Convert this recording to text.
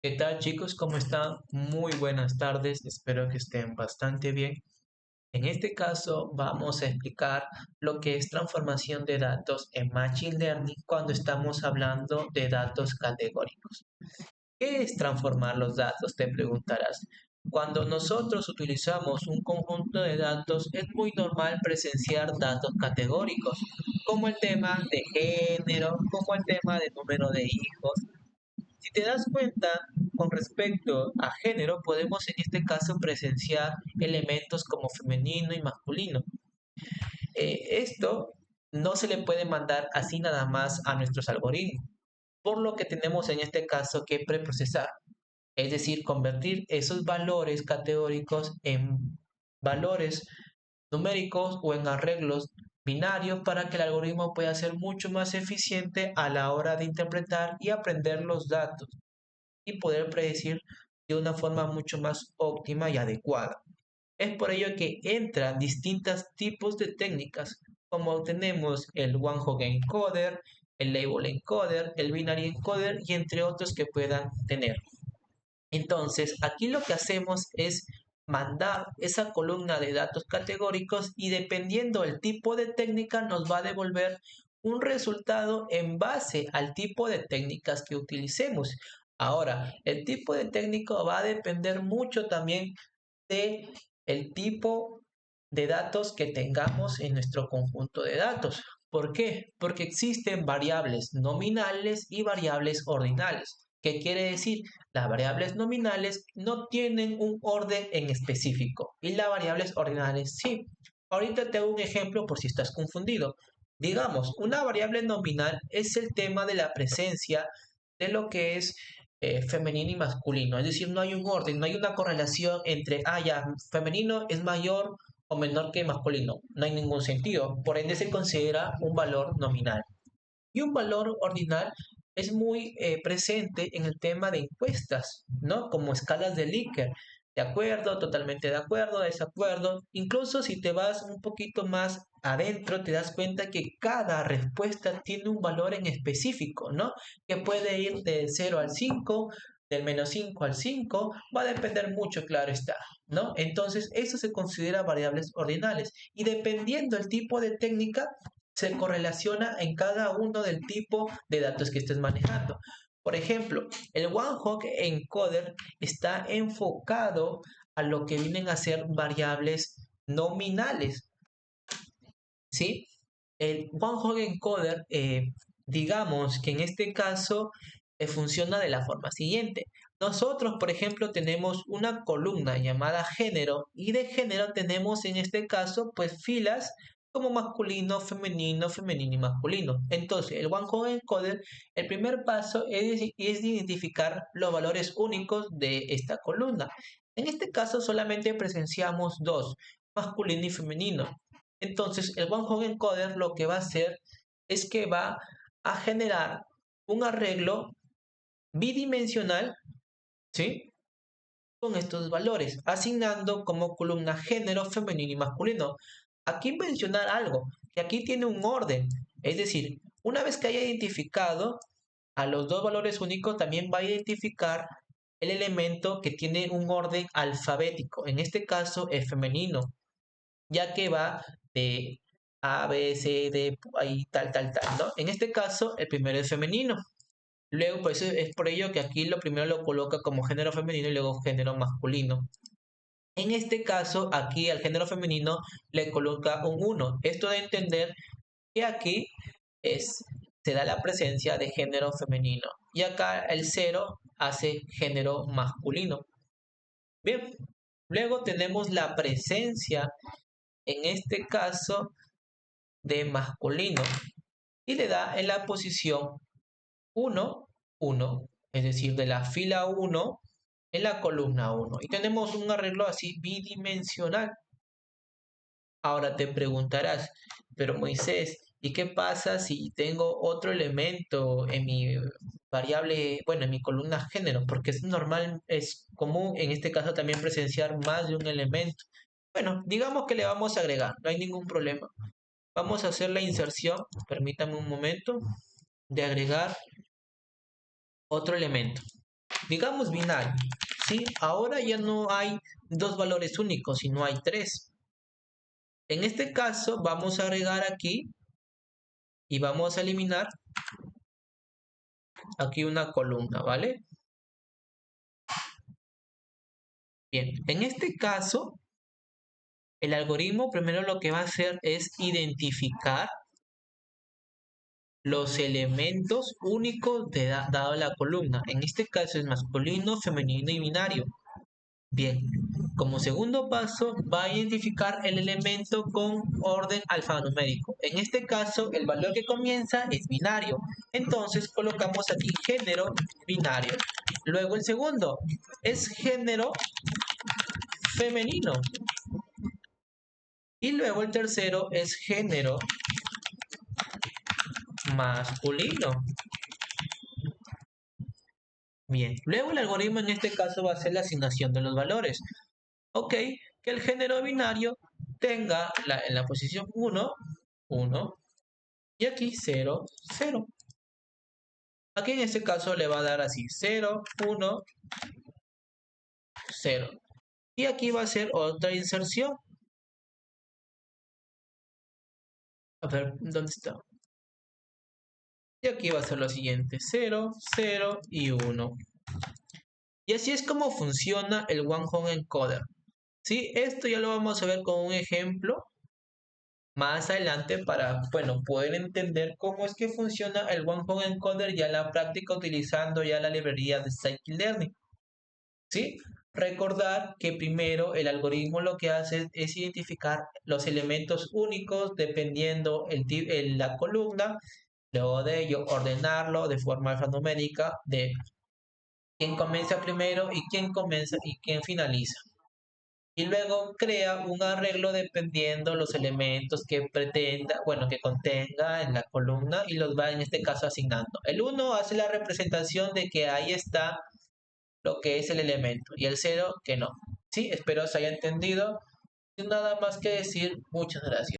¿Qué tal, chicos? ¿Cómo están? Muy buenas tardes, espero que estén bastante bien. En este caso vamos a explicar lo que es transformación de datos en Machine Learning cuando estamos hablando de datos categóricos. ¿Qué es transformar los datos? Te preguntarás. Cuando nosotros utilizamos un conjunto de datos, es muy normal presenciar datos categóricos, como el tema de género, como el tema de número de hijos. Si te das cuenta, con respecto a género, podemos en este caso presenciar elementos como femenino y masculino. Esto no se le puede mandar así nada más a nuestros algoritmos, por lo que tenemos en este caso que preprocesar, es decir, convertir esos valores categóricos en valores numéricos o en arreglos binarios para que el algoritmo pueda ser mucho más eficiente a la hora de interpretar y aprender los datos y poder predecir de una forma mucho más óptima y adecuada. Es por ello que entran distintos tipos de técnicas, como tenemos el one-hot encoder, el label encoder, el binary encoder y entre otros que puedan tener. Entonces, aquí lo que hacemos es mandar esa columna de datos categóricos y dependiendo del tipo de técnica nos va a devolver un resultado en base al tipo de técnicas que utilicemos. Ahora, el tipo de técnico va a depender mucho también de el tipo de datos que tengamos en nuestro conjunto de datos. ¿Por qué? Porque existen variables nominales y variables ordinales. ¿Qué quiere decir? Las variables nominales no tienen un orden en específico y las variables ordinales sí. Ahorita te hago un ejemplo por si estás confundido. Digamos, una variable nominal es el tema de la presencia de lo que es femenino y masculino. Es decir, no hay un orden, no hay una correlación entre, ya, femenino es mayor o menor que masculino. No hay ningún sentido. Por ende, se considera un valor nominal. Y un valor ordinal es muy presente en el tema de encuestas, ¿no? Como escalas de Likert. De acuerdo, totalmente de acuerdo, desacuerdo. Incluso si te vas un poquito más adentro, te das cuenta que cada respuesta tiene un valor en específico, ¿no? Que puede ir de 0 al 5, del -5 al 5, va a depender mucho, claro está, ¿no? Entonces, eso se considera variables ordinales. Y dependiendo del tipo de técnica, se correlaciona en cada uno del tipo de datos que estés manejando. Por ejemplo, el one-hot encoder está enfocado a lo que vienen a ser variables nominales, ¿sí? El one-hot encoder, digamos que en este caso funciona de la forma siguiente. Nosotros, por ejemplo, tenemos una columna llamada género y de género tenemos en este caso pues filas como masculino, femenino, femenino y masculino. Entonces, el one-hot encoder, el primer paso es identificar los valores únicos de esta columna. En este caso solamente presenciamos dos, masculino y femenino. Entonces, el one-hot encoder lo que va a hacer es que va a generar un arreglo bidimensional, ¿sí? Con estos valores, asignando como columna género femenino y masculino. Aquí mencionar algo, que aquí tiene un orden, es decir, una vez que haya identificado a los dos valores únicos, también va a identificar el elemento que tiene un orden alfabético, en este caso el femenino, ya que va de A, B, C, D, ahí tal, ¿no? En este caso, el primero es femenino. Luego, pues es por ello que aquí lo primero lo coloca como género femenino y luego género masculino. En este caso, aquí al género femenino le coloca un 1. Esto de entender que aquí es, se da la presencia de género femenino. Y acá el 0 hace género masculino. Bien, luego tenemos la presencia, en este caso, de masculino. Y le da en la posición 1, 1, es decir, de la fila 1 en la columna 1. Y tenemos un arreglo así bidimensional. Ahora te preguntarás, pero Moisés, ¿y qué pasa si tengo otro elemento en mi variable, bueno, en mi columna género? Porque es normal, es común en este caso también presenciar más de un elemento. Bueno, digamos que le vamos a agregar, no hay ningún problema. Vamos a hacer la inserción, permítame un momento, de agregar otro elemento. digamos binario, ¿sí? Ahora ya no hay dos valores únicos, sino hay tres. En este caso vamos a agregar aquí y vamos a eliminar aquí una columna, ¿vale? Bien, en este caso, el algoritmo primero lo que va a hacer es identificar los elementos únicos dado la columna. En este caso es masculino, femenino y binario. Bien, como segundo paso va a identificar el elemento con orden alfanumérico. En este caso el valor que comienza es binario. Entonces colocamos aquí género binario. Luego el segundo es género femenino. Y luego el tercero es género masculino. Bien, luego el algoritmo en este caso va a ser la asignación de los valores. Ok, que el género binario tenga en la posición 1, 1 y aquí 0, 0. Aquí en este caso le va a dar así 0, 1, 0. Y aquí va a ser otra inserción. A ver, ¿dónde está? Y aquí va a ser lo siguiente, 0, 0 y 1. Y así es como funciona el One Hot Encoder. ¿Sí? Esto ya lo vamos a ver con un ejemplo más adelante para, bueno, poder entender cómo es que funciona el One Hot Encoder ya en la práctica utilizando ya la librería de Scikit-Learn. ¿Sí? Recordar que primero el algoritmo lo que hace es identificar los elementos únicos dependiendo la columna, luego de ello ordenarlo de forma alfanumérica de quién comienza primero y quién comienza y quién finaliza. Y luego crea un arreglo dependiendo los elementos que pretenda, bueno, que contenga en la columna y los va en este caso asignando. El 1 hace la representación de que ahí está lo que es el elemento y el 0 que no. Sí, espero se haya entendido. Sin nada más que decir, muchas gracias.